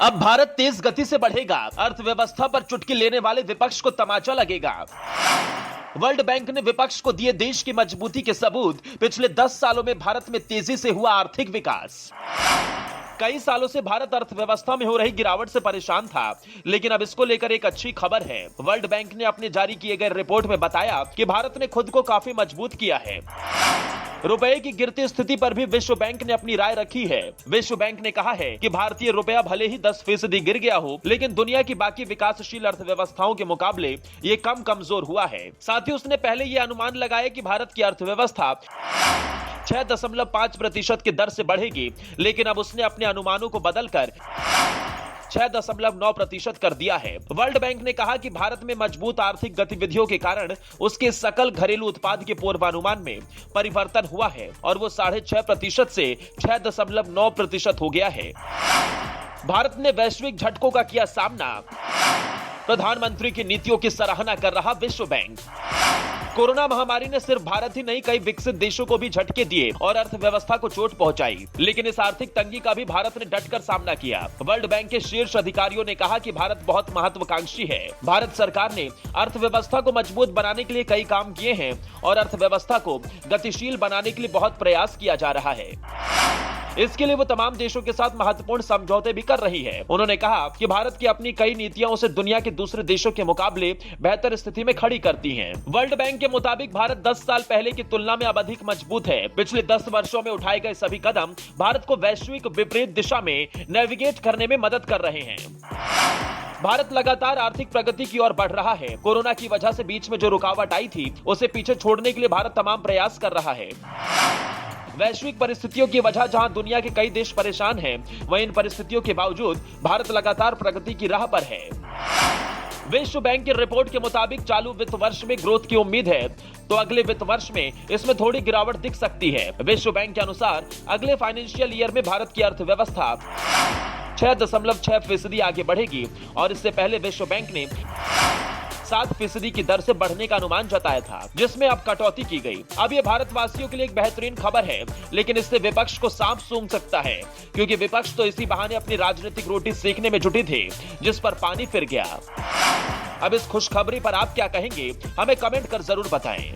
अब भारत तेज गति से बढ़ेगा, अर्थव्यवस्था पर चुटकी लेने वाले विपक्ष को तमाचा लगेगा। वर्ल्ड बैंक ने विपक्ष को दिए देश की मजबूती के सबूत। पिछले 10 सालों में भारत में तेजी से हुआ आर्थिक विकास। कई सालों से भारत अर्थव्यवस्था में हो रही गिरावट से परेशान था, लेकिन अब इसको लेकर एक अच्छी खबर है। वर्ल्ड बैंक ने अपने जारी किए गए रिपोर्ट में बताया कि भारत ने खुद को काफी मजबूत किया है। रुपए की गिरती स्थिति पर भी विश्व बैंक ने अपनी राय रखी है। विश्व बैंक ने कहा है कि भारतीय रुपया भले ही 10% गिर गया हो, लेकिन दुनिया की बाकी विकासशील अर्थव्यवस्थाओं के मुकाबले ये कम कमजोर हुआ है। साथ ही उसने पहले ये अनुमान लगाया कि भारत की अर्थव्यवस्था 6.5% की दर से बढ़ेगी, लेकिन अब उसने अपने अनुमानों को बदलकर 6.9% कर दिया है। वर्ल्ड बैंक ने कहा कि भारत में मजबूत आर्थिक गतिविधियों के कारण उसके सकल घरेलू उत्पाद के पूर्वानुमान में परिवर्तन हुआ है और वो 6.5% से 6.9% हो गया है। भारत ने वैश्विक झटकों का किया सामना। प्रधानमंत्री की नीतियों की सराहना कर रहा विश्व बैंक। कोरोना महामारी ने सिर्फ भारत ही नहीं, कई विकसित देशों को भी झटके दिए और अर्थव्यवस्था को चोट पहुंचाई, लेकिन इस आर्थिक तंगी का भी भारत ने डटकर सामना किया। वर्ल्ड बैंक के शीर्ष अधिकारियों ने कहा कि भारत बहुत महत्वाकांक्षी है। भारत सरकार ने अर्थव्यवस्था को मजबूत बनाने के लिए कई काम किए हैं और अर्थव्यवस्था को गतिशील बनाने के लिए बहुत प्रयास किया जा रहा है। इसके लिए वो तमाम देशों के साथ महत्वपूर्ण समझौते भी कर रही है। उन्होंने कहा कि भारत की अपनी कई नीतियां उसे दुनिया के दूसरे देशों के मुकाबले बेहतर स्थिति में खड़ी करती हैं। वर्ल्ड बैंक के मुताबिक भारत 10 साल पहले की तुलना में अब अधिक मजबूत है। पिछले 10 वर्षों में उठाए गए सभी कदम भारत को वैश्विक विपरीत दिशा में नेविगेट करने में मदद कर रहे हैं। भारत लगातार आर्थिक प्रगति की ओर बढ़ रहा है। कोरोना की वजह से बीच में जो रुकावट आई थी, उसे पीछे छोड़ने के लिए भारत तमाम प्रयास कर रहा है। वैश्विक परिस्थितियों की वजह जहां दुनिया के कई देश परेशान हैं, वहीं इन परिस्थितियों के बावजूद भारत लगातार प्रगति की राह पर है। विश्व बैंक की रिपोर्ट के मुताबिक चालू वित्त वर्ष में ग्रोथ की उम्मीद है, तो अगले वित्त वर्ष में इसमें थोड़ी गिरावट दिख सकती है। विश्व बैंक के अनुसार अगले फाइनेंशियल ईयर में भारत की अर्थव्यवस्था 6.6% आगे बढ़ेगी और इससे पहले विश्व बैंक ने 7% की दर से बढ़ने का अनुमान जताया था, जिसमें अब कटौती की गई। अब ये भारतवासियों के लिए एक बेहतरीन खबर है, लेकिन इससे विपक्ष को सांप सूंघ सकता है, क्योंकि विपक्ष तो इसी बहाने अपनी राजनीतिक रोटी सेकने में जुटी थे, जिस पर पानी फिर गया। अब इस खुशखबरी पर आप क्या कहेंगे, हमें कमेंट कर जरूर बताएं।